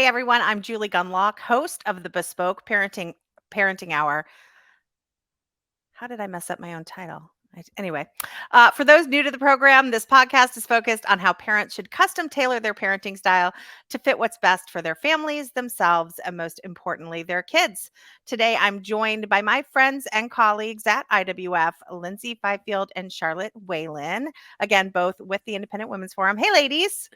Hey everyone, I'm Julie Gunlock, host of the Bespoke Parenting Hour. How did I mess up my own title? Anyway, for those new to the program, this podcast is focused on how parents should custom tailor their parenting style to fit what's best for their families, themselves, and most importantly, their kids. Today, I'm joined by my friends and colleagues at IWF, Lyndsey Fifield and Charlotte Whelan, again, both with the Independent Women's Forum. Hey, ladies.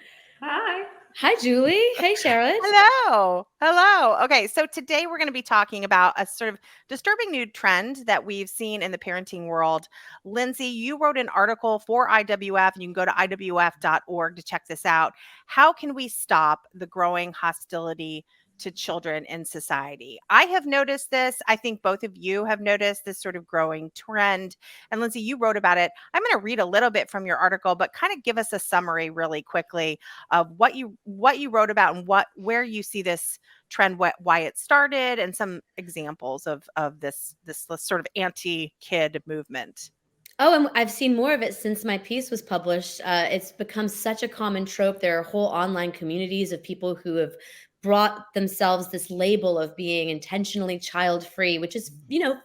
Hi. Hi, Julie. Hey, Charlotte. Hello. Hello. Okay. So today we're going to be talking about a sort of disturbing new trend that we've seen in the parenting world. Lyndsey, you wrote an article for IWF, and you can go to IWF.org to check this out. How can we stop the growing hostility to children in society? I have noticed this. I think both of you have noticed this sort of growing trend. And Lyndsey, you wrote about it. I'm going to read a little bit from your article, but kind of give us a summary really quickly of what you wrote about and where you see this trend, why it started, and some examples of this sort of anti-kid movement. Oh, and I've seen more of it since my piece was published. It's become such a common trope. There are whole online communities of people who have brought themselves this label of being intentionally child-free, which is,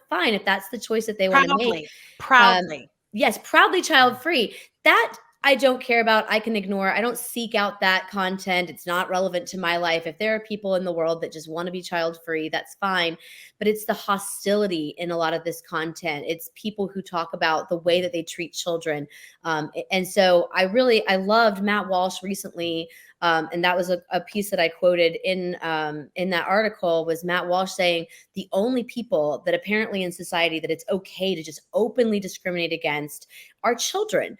fine if that's the choice that they want to make. Proudly. Yes, proudly child-free. That I don't care about. I can ignore. I don't seek out that content. It's not relevant to my life. If there are people in the world that just want to be child-free, that's fine. But it's the hostility in a lot of this content. It's people who talk about the way that they treat children. And so I loved Matt Walsh recently. And that was a piece that I quoted in that article, was Matt Walsh saying the only people that apparently in society that it's okay to just openly discriminate against are children,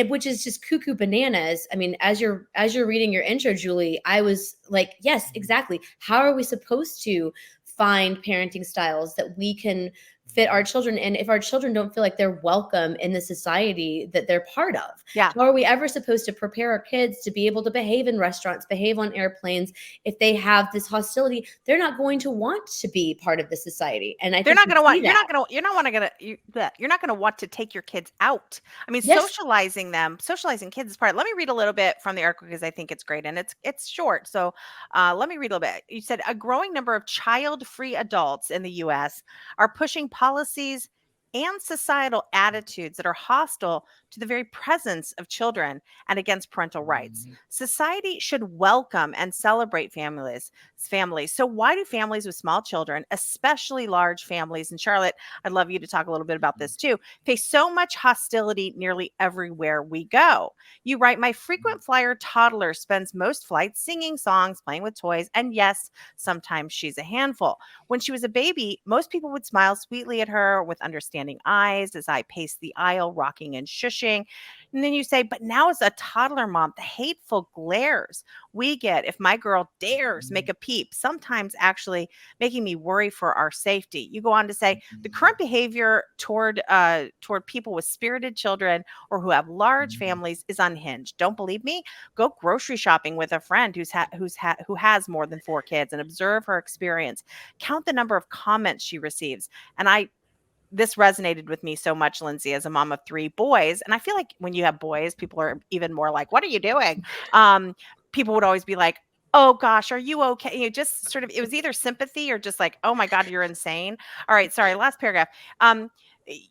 which is just cuckoo bananas. I mean, as you're reading your intro, Julie, I was like, yes, exactly. How are we supposed to find parenting styles that we can fit our children? And if our children don't feel like they're welcome in the society that they're part of, how are we ever supposed to prepare our kids to be able to behave in restaurants, behave on airplanes? If they have this hostility, they're not going to want to be part of the society. And I think you're not going to want to take your kids out. I mean, yes. Socializing kids is part. Let me read a little bit from the article because I think it's great, and it's short. So let me read a little bit. You said a growing number of child-free adults in the U.S. are pushing policies and societal attitudes that are hostile to the very presence of children and against parental rights. Society should welcome and celebrate families. So why do families with small children, especially large families, and Charlotte, I'd love you to talk a little bit about this too, face so much hostility nearly everywhere we go? You write, my frequent flyer toddler spends most flights singing songs, playing with toys, and yes, sometimes she's a handful. When she was a baby, most people would smile sweetly at her with understanding eyes as I paced the aisle, rocking and shushing. And then you say, but now as a toddler mom, the hateful glares we get if my girl dares make a peep, sometimes actually making me worry for our safety. You go on to say, the current behavior toward people with spirited children or who have large families is unhinged. Don't believe me? Go grocery shopping with a friend who has more than 4 kids and observe her experience. Count the number of comments she receives. And this resonated with me so much, Lyndsey, as a mom of 3 boys. And I feel like when you have boys, people are even more like, what are you doing? People would always be like, oh gosh, are you okay? Just sort of, it was either sympathy or just like, oh my God, you're insane. All right, sorry, last paragraph.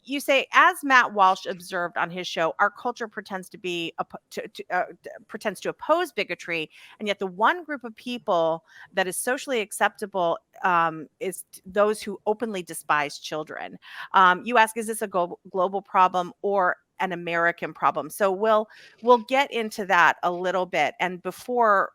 You say, as Matt Walsh observed on his show, our culture pretends to oppose bigotry, and yet the one group of people that is socially acceptable is those who openly despise children. You ask, is this a global problem or an American problem? So we'll get into that a little bit, and before.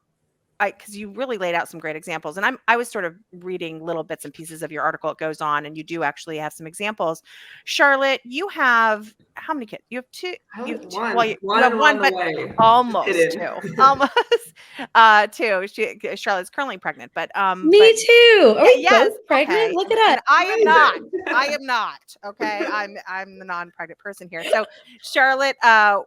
Because you really laid out some great examples, and I was sort of reading little bits and pieces of your article. It goes on, and you do actually have some examples. Charlotte, you have how many kids? You have 2. You have 2. One. Well, you have one, but almost 2. Almost 2. Charlotte's currently pregnant, but me too. Are we both pregnant? Okay. Look at us. And I am not. I am not. Okay, I'm the non-pregnant person here. So, Charlotte,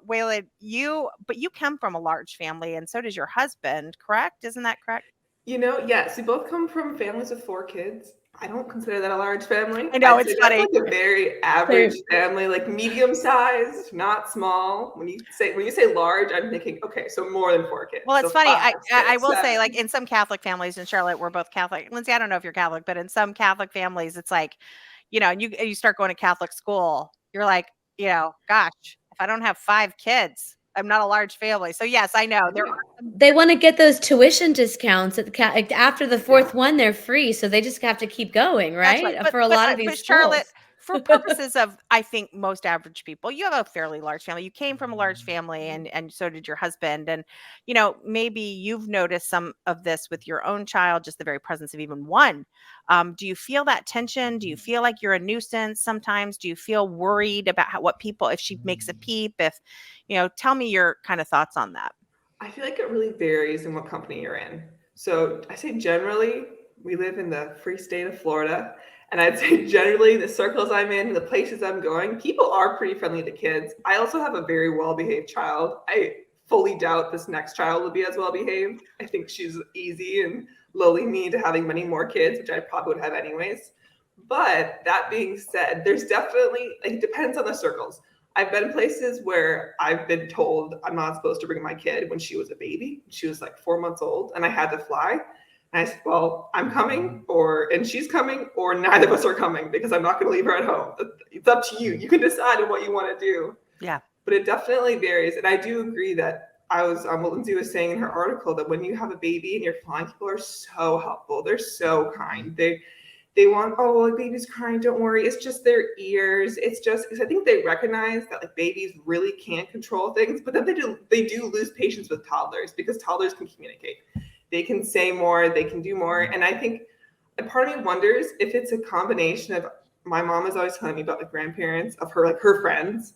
Whelan, you come from a large family, and so does your husband, correct? Isn't that correct? Yes, we both come from families with 4 kids. I don't consider that a large family. I know, I'd it's say that's funny. like a very average family, like medium-sized, not small. When you say large, I'm thinking, okay, so more than 4 kids. Well, it's So funny. 5, I 6, will say, 7. like in some Catholic families, in Charlotte, we're both Catholic. Lyndsey, I don't know if you're Catholic, but in some Catholic families, it's like, and you start going to Catholic school, you're like, gosh, if I don't have 5 kids, I'm not a large family. So yes, I know there Yeah. are some. They want to get those tuition discounts at after the Yeah. 4th one, they're free, so they just have to keep going, That's right. right? But For a but lot I of these but Charlotte, schools. for purposes of, I think, most average people, you have a fairly large family. You came from a large family, and so did your husband. And maybe you've noticed some of this with your own child, just the very presence of even one. Do you feel that tension? Do you feel like you're a nuisance sometimes? Do you feel worried about what people, if she makes a peep, if tell me your kind of thoughts on that. I feel like it really varies in what company you're in. So I say generally, we live in the free state of Florida. And I'd say generally, the circles I'm in, the places I'm going, people are pretty friendly to kids. I also have a very well behaved child. I fully doubt this next child will be as well behaved. I think she's easy and lowly me to having many more kids, which I probably would have anyways. But that being said, there's definitely, like, it depends on the circles. I've been places where I've been told I'm not supposed to bring my kid when she was a baby. She was like 4 months old, and I had to fly. And I said, "Well, I'm coming, and she's coming, or neither of us are coming because I'm not going to leave her at home. It's up to you. You can decide on what you want to do." Yeah. But it definitely varies, and I do agree that I was what Lyndsey was saying in her article, that when you have a baby and you're flying, people are so helpful. They're so kind. They want, oh, like, baby's crying, don't worry, it's just their ears. It's just because I think they recognize that, like, babies really can't control things, but then they do lose patience with toddlers because toddlers can communicate. They can say more, they can do more. And I think a part of me wonders if it's a combination of, my mom is always telling me about the grandparents of her, like her friends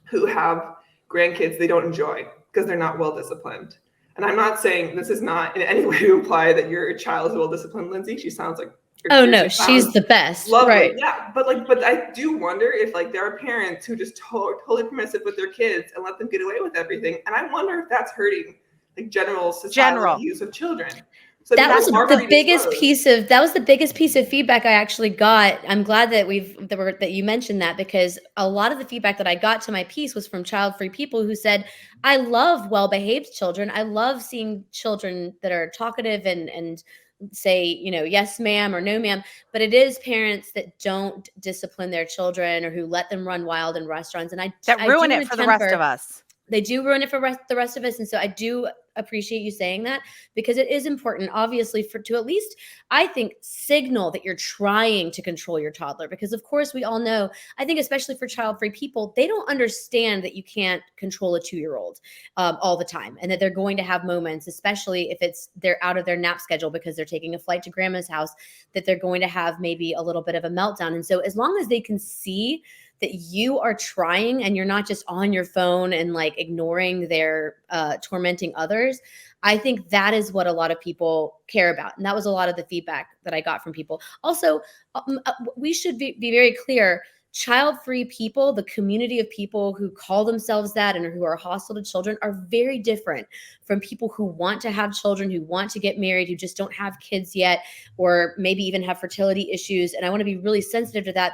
who have grandkids they don't enjoy because they're not well disciplined. And I'm not saying, this is not in any way to imply that your child is well disciplined, Lyndsey. She sounds like, Oh no, she's the best. lovely, right? Yeah. But I do wonder if, like, there are parents who just totally permissive with their kids and let them get away with everything. And I wonder if that's hurting, like, general societal use of children. So that was the biggest piece of feedback I actually got. I'm glad that that you mentioned that, because a lot of the feedback that I got to my piece was from child-free people who said, I love well-behaved children. I love seeing children that are talkative and say, yes, ma'am, or no, ma'am. But it is parents that don't discipline their children or who let them run wild in restaurants. And that ruin it for the rest of us. They do ruin it for the rest of us. And so I do appreciate you saying that, because it is important, obviously, to at least, I think, signal that you're trying to control your toddler. Because, of course, we all know, I think, especially for child-free people, they don't understand that you can't control a 2-year-old all the time, and that they're going to have moments, especially if they're out of their nap schedule because they're taking a flight to grandma's house, that they're going to have maybe a little bit of a meltdown. And so as long as they can see that you are trying and you're not just on your phone and, like, ignoring their tormenting others, I think that is what a lot of people care about. And that was a lot of the feedback that I got from people. Also, we should be very clear. Child-free people, the community of people who call themselves that and who are hostile to children, are very different from people who want to have children, who want to get married, who just don't have kids yet, or maybe even have fertility issues. And I want to be really sensitive to that.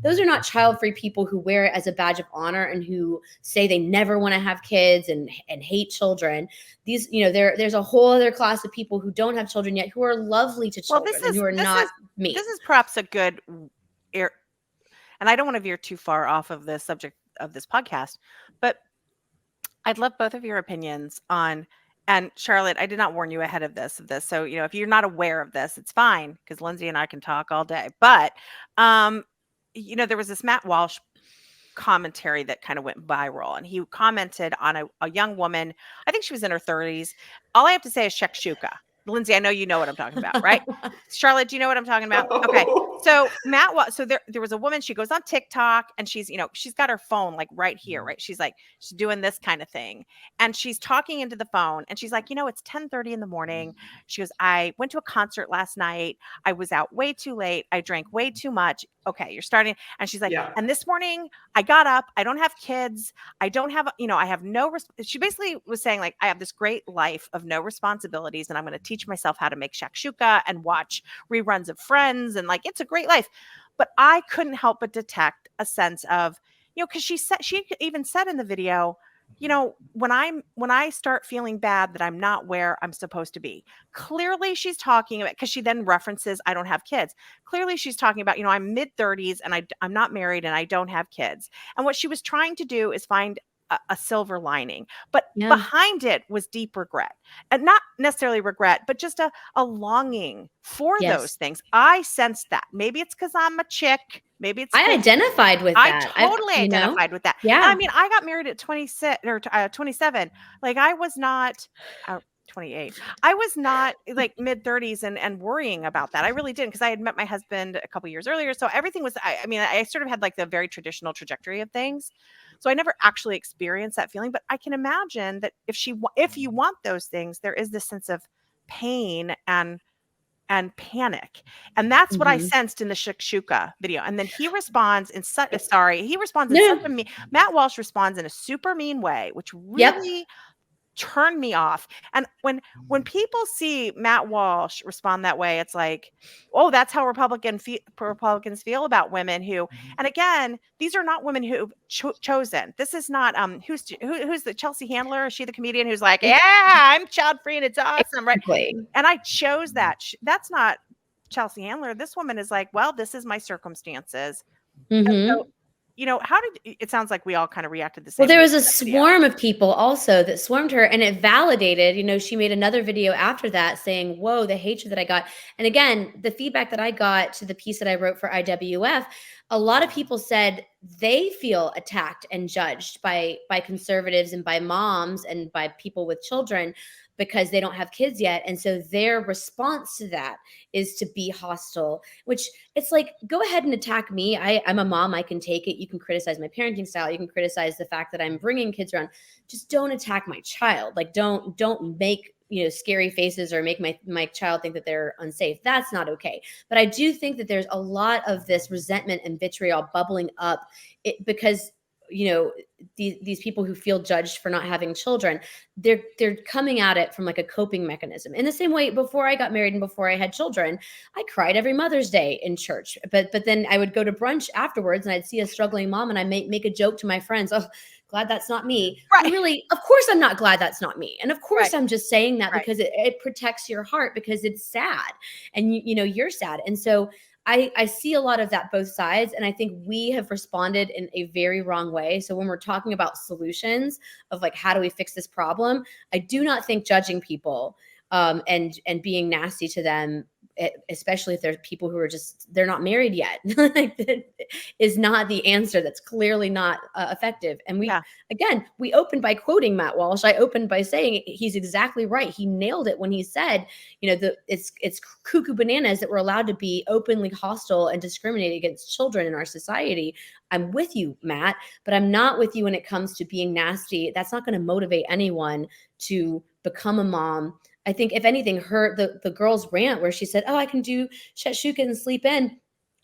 Those are not child-free people who wear it as a badge of honor and who say they never want to have kids and hate children. These, there's a whole other class of people who don't have children yet, who are lovely to children and who are not mean. This is perhaps a good and I don't want to veer too far off of the subject of this podcast, but I'd love both of your opinions on, and Charlotte, I did not warn you ahead of this. So, if you're not aware of this, it's fine, because Lyndsey and I can talk all day. But, there was this Matt Walsh commentary that kind of went viral, and he commented on a young woman. I think she was in her 30s. All I have to say is shakshuka. Lyndsey, I know you know what I'm talking about, right? Charlotte, do you know what I'm talking about? Okay. So there was a woman, she goes on TikTok, and she's got her phone, like, right here, right? She's doing this kind of thing. And she's talking into the phone, and she's like, it's 10:30 in the morning. She goes, I went to a concert last night. I was out way too late. I drank way too much. okay, you're starting. And she's like, Yeah. and this morning I got up, I don't have kids. I don't have, I have she basically was saying like, I have this great life of no responsibilities and I'm going to teach myself how to make shakshuka and watch reruns of Friends. And like, it's a great life. But I couldn't help but detect a sense of, cause she even said in the video, when I start feeling bad that I'm not where I'm supposed to be. Clearly she's talking about, because she then references I don't have kids. Clearly she's talking about, I'm mid-30s and I'm not married and I don't have kids. And what she was trying to do is find a silver lining, but behind it was deep regret, and not necessarily regret, but just a longing for those things. I sensed that. Maybe it's because I'm a chick. Maybe it's I identified with that. I totally identified with that. Yeah. And I mean, I got married at 26 or 27. Like I was not 28. I was not like mid-30s and worrying about that. I really didn't, because I had met my husband a couple years earlier. So everything was, I mean, I sort of had like the very traditional trajectory of things. So I never actually experienced that feeling, but I can imagine that if you want those things, there is this sense of pain and panic. And that's what I sensed in the shakshuka video. And then he responds in such Matt Walsh responds in a super mean way, which really turned me off. And when people see Matt Walsh respond that way, it's like, oh, that's how Republicans feel about women who, and again, these are not women who've chosen. This is not who's the Chelsea Handler? Is she the comedian who's like, yeah, I'm child free and it's awesome, right? And I chose that. That's not Chelsea Handler. This woman is like, well, this is my circumstances. And so, how did it sounds like we all kind of reacted the same. Well, there was a swarm of people also that swarmed her, and it validated, she made another video after that saying, whoa, the hatred that I got. And again, the feedback that I got to the piece that I wrote for IWF, a lot of people said they feel attacked and judged by conservatives and by moms and by people with children because they don't have kids yet. And so their response to that is to be hostile, which it's like, go ahead and attack me. I'm a mom. I can take it. You can criticize my parenting style. You can criticize the fact that I'm bringing kids around. Just don't attack my child. Like, don't make, scary faces or make my child think that they're unsafe. That's not okay. But I do think that there's a lot of this resentment and vitriol bubbling up because these people who feel judged for not having children, they're coming at it from like a coping mechanism. In the same way, before I got married and before I had children, I cried every Mother's Day in church. But then I would go to brunch afterwards and I'd see a struggling mom and I make a joke to my friends. Oh, glad that's not me. Right. Really, of course I'm not glad that's not me. And of course I'm just saying that because it protects your heart, because it's sad and you're sad. And so I see a lot of that both sides. And I think we have responded in a very wrong way. So when we're talking about solutions of like, how do we fix this problem? I do not think judging people and being nasty to them, especially if there's people who are they're not married yet, is not the answer. That's clearly not effective. And we opened by quoting Matt Walsh. I opened by saying he's exactly right. He nailed it when he said, it's cuckoo bananas that we're allowed to be openly hostile and discriminate against children in our society. I'm with you, Matt, but I'm not with you when it comes to being nasty. That's not going to motivate anyone to become a mom. I think if anything, the girl's rant where she said, oh, I can do shakshuka and sleep in.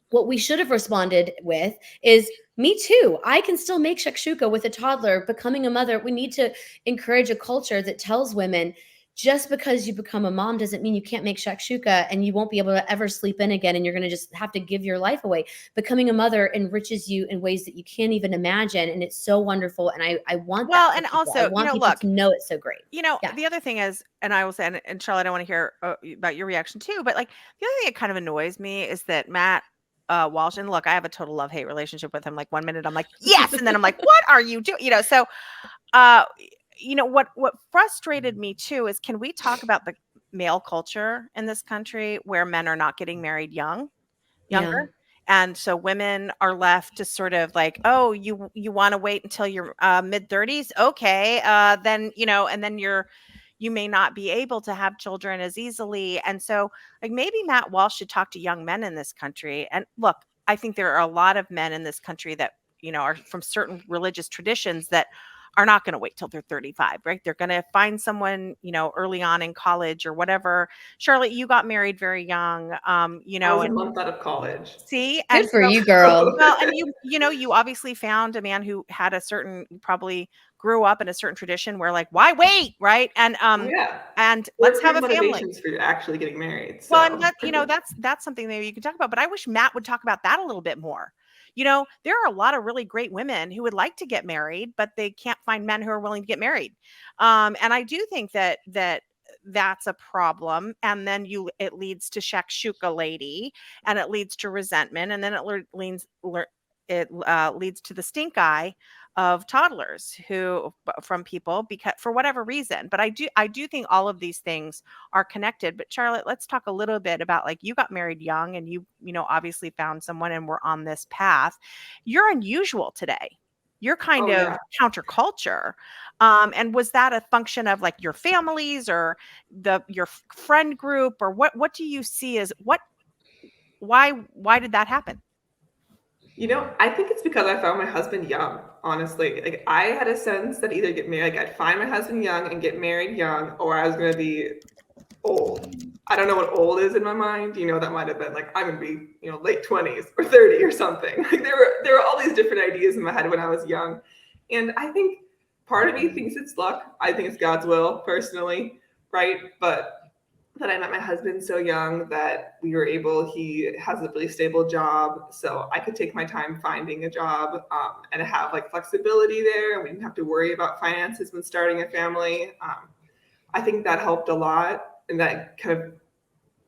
What we should have responded with is, me too. I can still make shakshuka with a toddler becoming a mother. We need to encourage a culture that tells women, just because you become a mom doesn't mean you can't make shakshuka and you won't be able to ever sleep in again and you're going to just have to give your life away. Becoming a mother enriches you in ways that you can't even imagine. And it's so wonderful. And I want that. And also, I want people to know it's so great. The other thing is, and I will say, and Charlotte, I want to hear about your reaction too, but like the other thing that kind of annoys me is that Matt Walsh, and look, I have a total love-hate relationship with him. Like 1 minute I'm like, yes. And then I'm like, what are you doing? So, what frustrated me too is, can we talk about the male culture in this country where men are not getting married younger? Yeah. And so women are left to sort of like, oh, you want to wait until you're mid-30s? Okay. Then, and then you may not be able to have children as easily. And so like maybe Matt Walsh should talk to young men in this country. And look, I think there are a lot of men in this country that, are from certain religious traditions that are not going to wait till they're 35, right? They're going to find someone, early on in college or whatever. Charlotte, you got married very young, I was a and month out of college. see, Good and for so, you, girl. well, and you obviously found a man who had probably grew up in a certain tradition where like, why wait, right? And Yeah. and There let's are have great a family. motivations for actually getting married. Well, and So that's something maybe you can talk about, but I wish Matt would talk about that a little bit more. There are a lot of really great women who would like to get married, but they can't find men who are willing to get married. And I do think that's a problem. And then it leads to shakshuka lady, and it leads to resentment, and then it leads to the stink eye of toddlers from people, because for whatever reason. But I do think all of these things are connected. But Charlotte, let's talk a little bit about, like, you got married young, and you obviously found someone and were on this path. You're unusual today. You're kind oh of yeah. counterculture. And was that a function of like your families or your friend group, or what do you see as why did that happen? I think it's because I found my husband young, honestly. Like I had a sense that either get married, like I'd find my husband young and get married young, or I was gonna be old. I don't know what old is in my mind. That might have been like I'm gonna be, late 20s or 30 or something. Like there were all these different ideas in my head when I was young. And I think part of me thinks it's luck. I think it's God's will, personally, right? But that I met my husband so young that he has a really stable job. So I could take my time finding a job and have like flexibility there. And we didn't have to worry about finances when starting a family. I think that helped a lot. And that kind of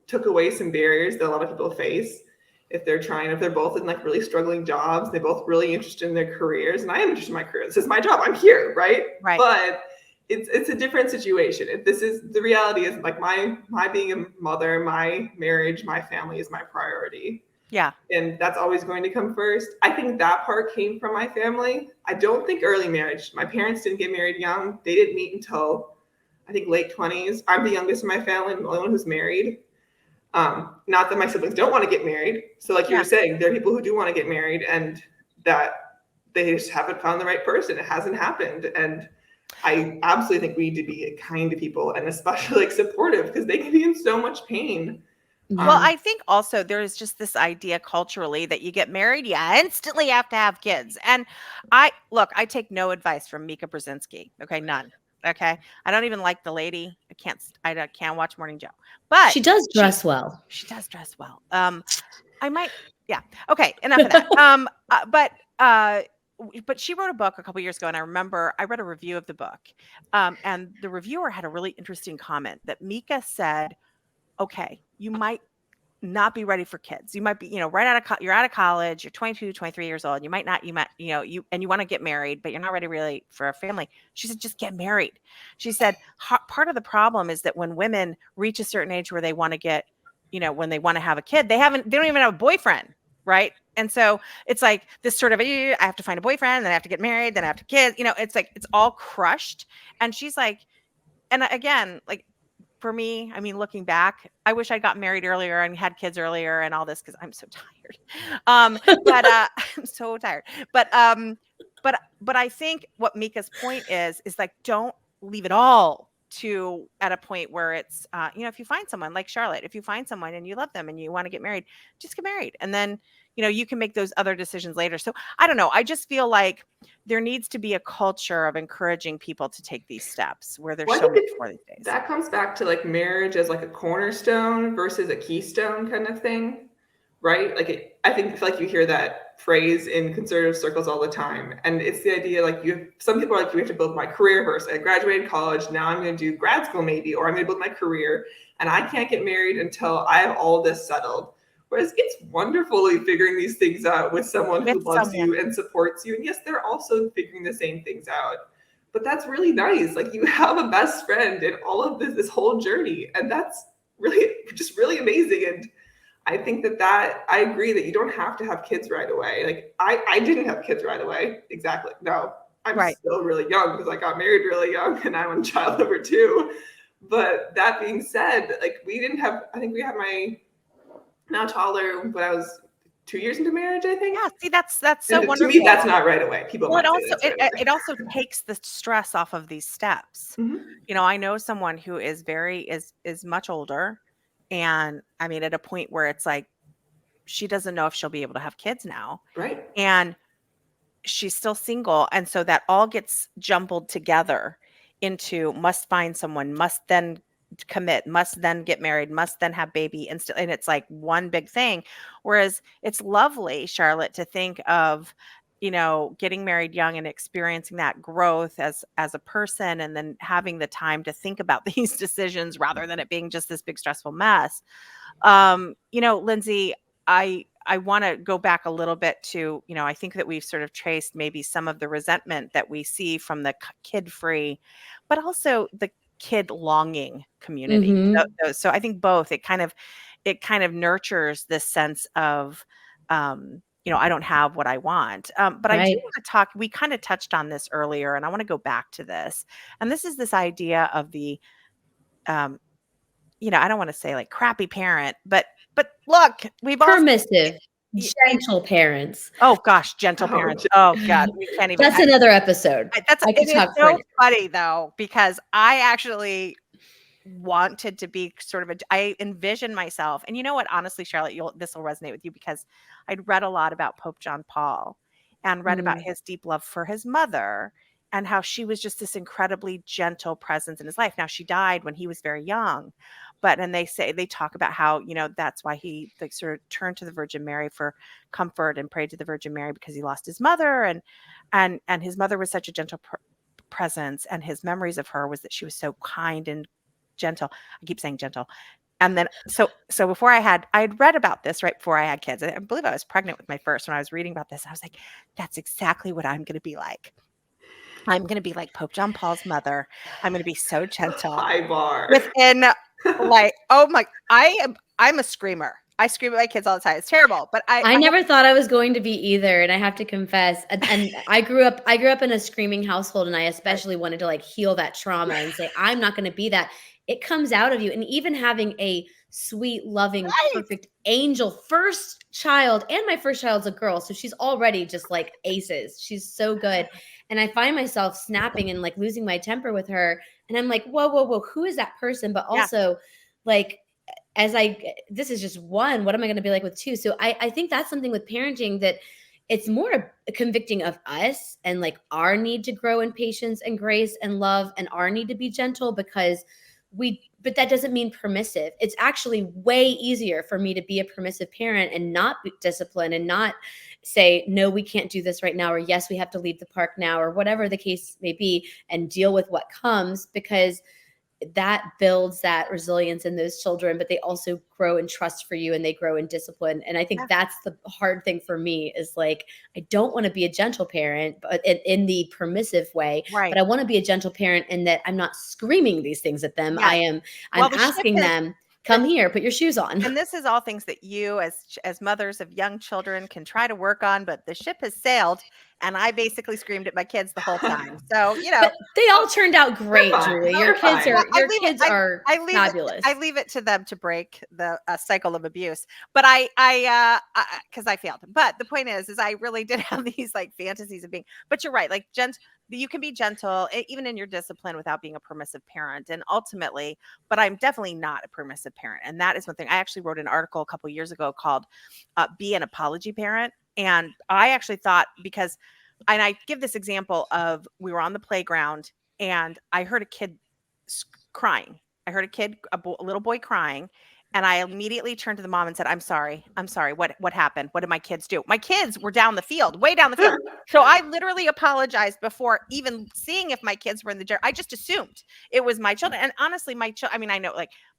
took away some barriers that a lot of people face if they're both in like really struggling jobs. They're both really interested in their careers. And I am interested in my career. This is my job. I'm here, right? Right. But it's a different situation. The reality is like my being a mother, my marriage, my family is my priority. Yeah. And that's always going to come first. I think that part came from my family. I don't think early marriage. My parents didn't get married young. They didn't meet until I think late 20s. I'm the youngest in my family. I'm the only one who's married. Not that my siblings don't want to get married. So like you were saying, there are people who do want to get married and that they just haven't found the right person. It hasn't happened. And I absolutely think we need to be kind to people and especially like supportive because they can be in so much pain. Well, I think also there's just this idea culturally that you get married, you instantly have to have kids. And I take no advice from Mika Brzezinski. Okay, none. Okay, I don't even like the lady. I can't watch Morning Joe, but she does dress well. She does dress well. I might, yeah. Okay, enough of that. But she wrote a book a couple years ago, and I remember I read a review of the book, and the reviewer had a really interesting comment that Mika said, okay, you might not be ready for kids. You might be, right you're out of college, you're 22, 23 years old. You might, you want to get married, but you're not ready really for a family. She said, just get married. She said, part of the problem is that when women reach a certain age where they want to get, when they want to have a kid, they don't even have a boyfriend. Right. And so it's like this sort of, I have to find a boyfriend, then I have to get married, then I have to kids, it's like, it's all crushed. And she's like, and again, like, for me, I mean, looking back, I wish I got married earlier and had kids earlier and all this because I'm so tired. But I'm so tired. But I think what Mika's point is like, don't leave it all at a point where it's if you find someone like Charlotte, if you find someone and you love them and you want to get married, just get married, and then you can make those other decisions later. So I don't know. I just feel like there needs to be a culture of encouraging people to take these steps where there's so much more these days. That comes back to like marriage as like a cornerstone versus a keystone kind of thing, right? Like I feel like you hear that phrase in conservative circles all the time. And it's the idea like some people are like, we have to build my career first. I graduated college. Now I'm going to do grad school maybe, or I'm going to build my career. And I can't get married until I have all this settled. Whereas it's wonderfully figuring these things out with someone who loves you and supports you. And yes, they're also figuring the same things out. But that's really nice. Like you have a best friend in all of this whole journey. And that's really just really amazing. And I think that I agree that you don't have to have kids right away. Like I didn't have kids right away. Exactly. No, I'm still really young because I got married really young and I'm a child number 2. But that being said, like I think we had my now toddler when I was 2 years into marriage, I think. Yeah, see, that's so And wonderful. to me, that's not right away. People might say that's right away. It also takes the stress off of these steps. Mhm. I know someone who is is much older, and I mean, at a point where it's like she doesn't know if she'll be able to have kids now, Right. and she's still single, and so that all gets jumbled together into must find someone, must then commit, must then get married, must then have baby, and it's like one big thing. Whereas it's lovely, Charlotte, to think of getting married young and experiencing that growth as a person, and then having the time to think about these decisions rather than it being just this big stressful mess. Lyndsey, I want to go back a little bit to, I think that we've sort of traced maybe some of the resentment that we see from the kid-free, but also the kid longing community. So I think both, it kind of nurtures this sense of, I don't have what I want. But I do Right. want to talk, we kind of touched on this earlier, and I want to go back to this. And this is this idea of the, um, I don't want to say like crappy parent, but look, we've all Permissive, y- gentle parents. oh gosh, gentle Oh, parents. Oh God, we can't even. That's another episode. I could It is talk so for funny though, because I actually wanted to be sort of I envisioned myself, and you know what? Honestly, Charlotte, this will resonate with you because I'd read a lot about Pope John Paul and read about his deep love for his mother and how she was just this incredibly gentle presence in his life. Now, she died when he was very young, and they talk about how, that's why he like sort of turned to the Virgin Mary for comfort and prayed to the Virgin Mary because he lost his mother, and his mother was such a gentle presence, and his memories of her was that she was so kind and gentle. I keep saying gentle. And then, so before I'd read about this right before I had kids. I believe I was pregnant with my first when I was reading about this. I was like, that's exactly what I'm going to be like. I'm going to be like Pope John Paul's mother. I'm going to be so gentle. High bar. Within like, oh my, I'm a screamer. I scream at my kids all the time. It's terrible, but I never thought I was going to be either, and I have to confess. And I grew up in a screaming household, and I especially wanted to like heal that trauma and say I'm not going to be that. It comes out of you, and even having a sweet, loving, perfect angel first child, and my first child's a girl, so she's already just like aces. She's so good, and I find myself snapping and like losing my temper with her, and I'm like, whoa, who is that person? But also, like, this is just one, what am I going to be like with two? So I think that's something with parenting that it's more convicting of us and like our need to grow in patience and grace and love and our need to be gentle but that doesn't mean permissive. It's actually way easier for me to be a permissive parent and not be disciplined and not say, no, we can't do this right now, or yes, we have to leave the park now, or whatever the case may be, and deal with what comes, because that builds that resilience in those children, but they also grow in trust for you and they grow in discipline. And I think that's the hard thing for me is like, I don't want to be a gentle parent, but in the permissive way, but I want to be a gentle parent in that I'm not screaming these things at them. I'm asking them, come here, put your shoes on. And this is all things that you as mothers of young children can try to work on, but the ship has sailed, and I basically screamed at my kids the whole time. So, but they all turned out great, Julie. Your kids are fabulous. I leave it to them to break the cycle of abuse, but because I failed. But the point is I really did have these like fantasies of being, but you're right. Like you can be gentle even in your discipline without being a permissive parent. And ultimately, but I'm definitely not a permissive parent. And that is one thing. I actually wrote an article a couple of years ago called Be an Apology Parent. And I actually thought and I give this example of, we were on the playground and I heard a kid crying. I heard a little boy crying. And I immediately turned to the mom and said, I'm sorry. What happened? What did my kids do? My kids were down the field, way down the field. So I literally apologized before even seeing if my kids were in the jar. I just assumed it was my children. And honestly, I mean, I know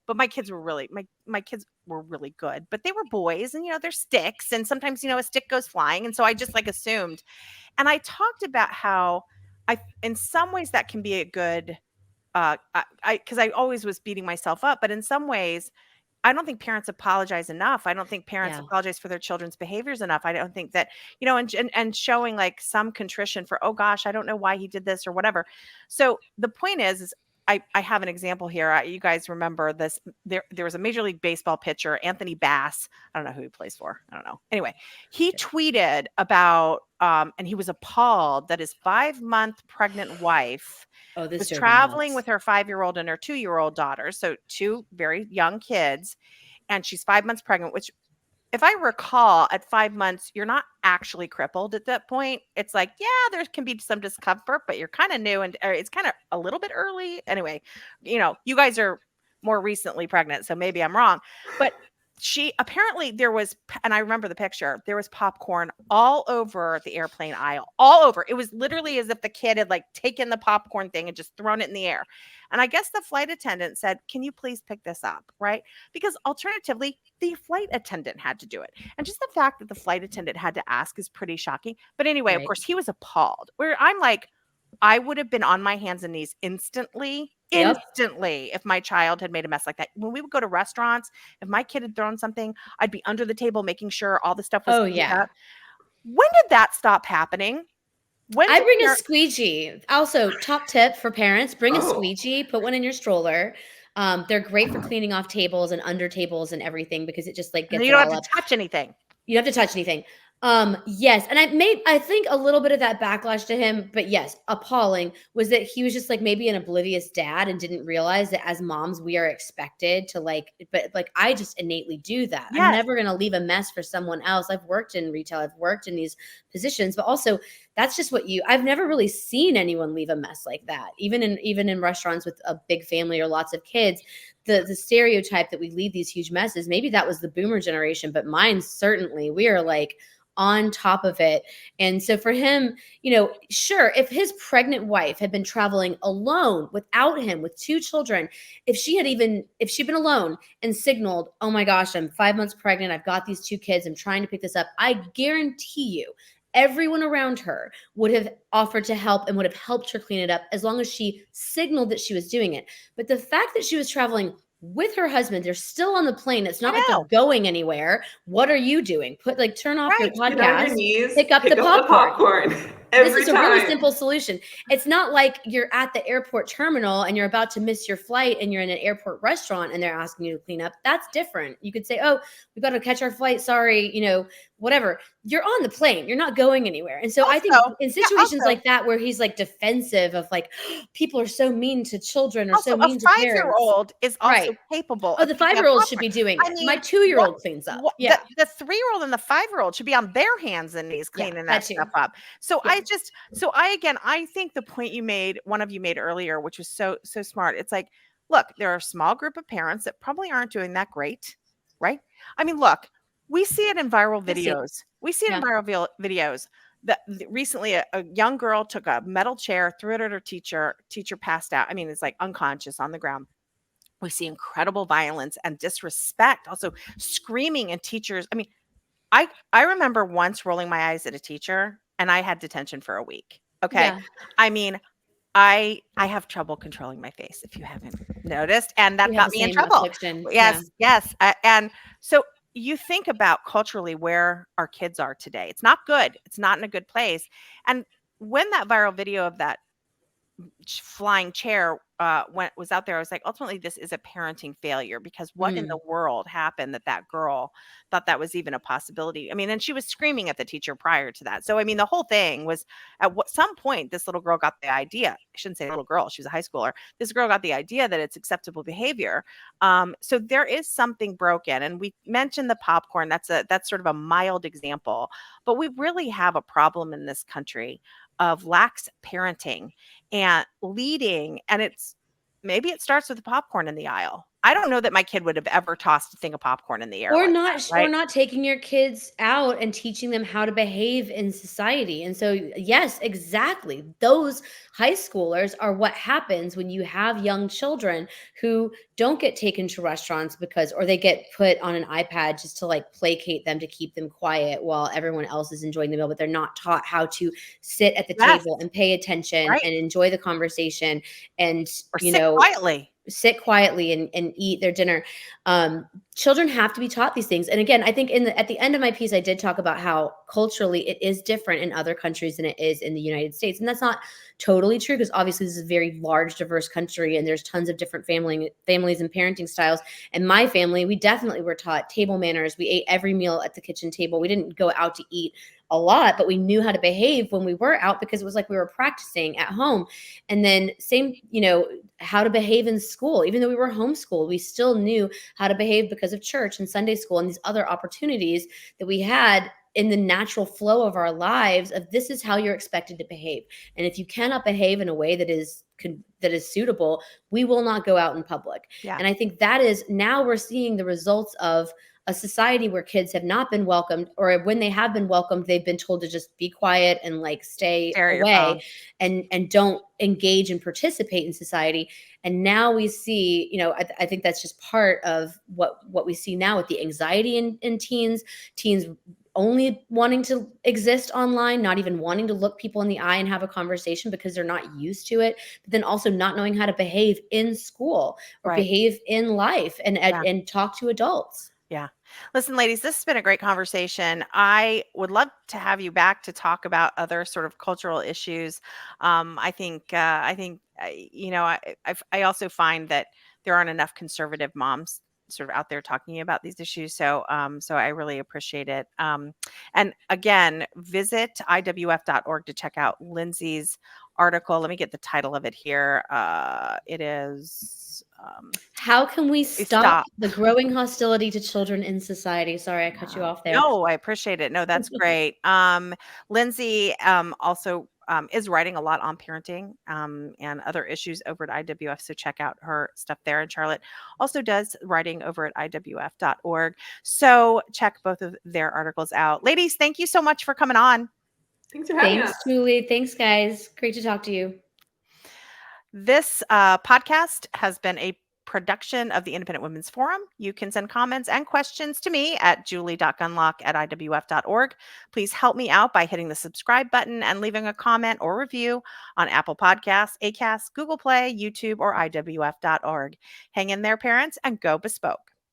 but my kids were really, my kids were really good, but they were boys and, they're sticks. And sometimes, a stick goes flying. And so I just like assumed. And I talked about how in some ways that can be a good, because I always was beating myself up, but in some ways, I don't think parents apologize enough. I don't think parents apologize for their children's behaviors enough. I don't think that, and showing like some contrition for, oh gosh, I don't know why he did this or whatever. So the point is I have an example here. You guys remember this? There was a Major League Baseball pitcher, Anthony Bass. I don't know who he plays for. I don't know. Anyway, he tweeted about, and he was appalled that his 5-month pregnant wife was traveling with her 5-year-old and her 2-year-old daughter. So 2 very young kids, and she's 5 months pregnant, which, if I recall, at 5 months, you're not actually crippled at that point. It's like, yeah, there can be some discomfort, but you're kind of new and it's kind of a little bit early. Anyway, you guys are more recently pregnant, so maybe I'm wrong. But she apparently there was, and I remember the picture, there was popcorn all over the airplane aisle, all over. It was literally as if the kid had like taken the popcorn thing and just thrown it in the air. And I guess the flight attendant said, "Can you please pick this up?" Right? Because alternatively, the flight attendant had to do it. And just the fact that the flight attendant had to ask is pretty shocking. But anyway, of course, he was appalled. Where I'm like, I would have been on my hands and knees instantly if my child had made a mess like that. When we would go to restaurants, if my kid had thrown something, I'd be under the table making sure all the stuff was cleaned up. When did that stop happening? I bring a squeegee. Also, top tip for parents, bring a squeegee, put one in your stroller. They're great for cleaning off tables and under tables and everything, because it just like gets you don't have to touch anything. You don't have to touch anything. Yes. And I think a little bit of that backlash to him, but yes, appalling, was that he was just like maybe an oblivious dad and didn't realize that as moms, we are expected to but I just innately do that. Yes. I'm never going to leave a mess for someone else. I've worked in retail. I've worked in these positions, but also that's just I've never really seen anyone leave a mess like that. Even in restaurants with a big family or lots of kids, the stereotype that we leave these huge messes, maybe that was the boomer generation, but mine, certainly, we are like on top of it. And so for him, sure, if his pregnant wife had been traveling alone without him with 2 children, if she'd been alone and signaled, "Oh my gosh, I'm 5 months pregnant, I've got these 2 kids, I'm trying to pick this up," I guarantee you everyone around her would have offered to help and would have helped her clean it up, as long as she signaled that she was doing it. But the fact that she was traveling with her husband, they're still on the plane. It's not like they're going anywhere. What are you doing? Turn off your podcast, get on your knees, pick up the popcorn. This is a time. really simple solution. It's not like you're at the airport terminal and you're about to miss your flight and you're in an airport restaurant and they're asking you to clean up. That's different. You could say, "Oh, we got to catch our flight. Sorry," whatever. You're on the plane. You're not going anywhere. And so I think in situations like that, where he's like defensive of like, people are so mean to children or so mean to parents. A 5-year-old is also capable. Oh, the 5-year-old should be doing it. My 2-year-old cleans up. The 3-year-old and the 5-year-old should be on their hands and knees cleaning that stuff up. So I think the point one of you made earlier, which was so smart. It's like, look, there are a small group of parents that probably aren't doing that great, right? I mean, look, we see it in viral videos. Recently a young girl took a metal chair, threw it at her teacher. Teacher passed out. I mean, it's like unconscious on the ground. We see incredible violence and disrespect, also screaming, and teachers. I mean, I remember once rolling my eyes at a teacher and I had detention for a week. Okay. Yeah. I mean, I have trouble controlling my face, if you haven't noticed, and that got me in trouble. Yes. And so you think about culturally where our kids are today. It's not good. It's not in a good place. And when that viral video of that flying chair was out there, I was like, ultimately, this is a parenting failure, because what in the world happened that girl thought that was even a possibility? I mean, and she was screaming at the teacher prior to that. So, I mean, the whole thing was at some point, this little girl got the idea. I shouldn't say little girl. She was a high schooler. This girl got the idea that it's acceptable behavior. So there is something broken. And we mentioned the popcorn. That's sort of a mild example. But we really have a problem in this country of lax parenting and leading. And maybe it starts with the popcorn in the aisle. I don't know that my kid would have ever tossed a thing of popcorn in the air. Or not taking your kids out and teaching them how to behave in society. And so, yes, exactly. Those high schoolers are what happens when you have young children who don't get taken to restaurants or they get put on an iPad just to like placate them, to keep them quiet while everyone else is enjoying the meal, but they're not taught how to sit at the table and pay attention and enjoy the conversation and, sit quietly. sit quietly and eat their dinner. Children have to be taught these things. And again, I think at the end of my piece, I did talk about how culturally it is different in other countries than it is in the United States. And that's not totally true, because obviously this is a very large, diverse country, and there's tons of different families and parenting styles. And my family, we definitely were taught table manners. We ate every meal at the kitchen table. We didn't go out to eat a lot, but we knew how to behave when we were out, because it was like we were practicing at home. And then same, how to behave in school. Even though we were homeschooled, we still knew how to behave because of church and Sunday school and these other opportunities that we had in the natural flow of our lives, of this is how you're expected to behave. And if you cannot behave in a way that is suitable, we will not go out in public. Yeah. And I think that is, now we're seeing the results of a society where kids have not been welcomed, or when they have been welcomed, they've been told to just be quiet and like stay away and don't engage and participate in society. And now we see, I think that's just part of what we see now with the anxiety in teens only wanting to exist online, not even wanting to look people in the eye and have a conversation because they're not used to it, but then also not knowing how to behave in school or behave in life and talk to adults. Yeah. Listen, ladies, this has been a great conversation. I would love to have you back to talk about other sort of cultural issues. I also find that there aren't enough conservative moms sort of out there talking about these issues. So I really appreciate it. And again, visit iwf.org to check out Lyndsey's article. Let me get the title of it here. It is How Can We Stop the Growing Hostility to Children in Society? Sorry, I cut you off there. No, I appreciate it. No, that's great. Lyndsey also is writing a lot on parenting and other issues over at IWF. So check out her stuff there. And Charlotte also does writing over at iwf.org. So check both of their articles out. Ladies, thank you so much for coming on. Thanks for having us. Thanks, Julie. Thanks, guys. Great to talk to you. This podcast has been a production of the Independent Women's Forum. You can send comments and questions to me at julie.gunlock@iwf.org. Please help me out by hitting the subscribe button and leaving a comment or review on Apple Podcasts, Acast, Google Play, YouTube, or iwf.org. Hang in there, parents, and go Bespoke.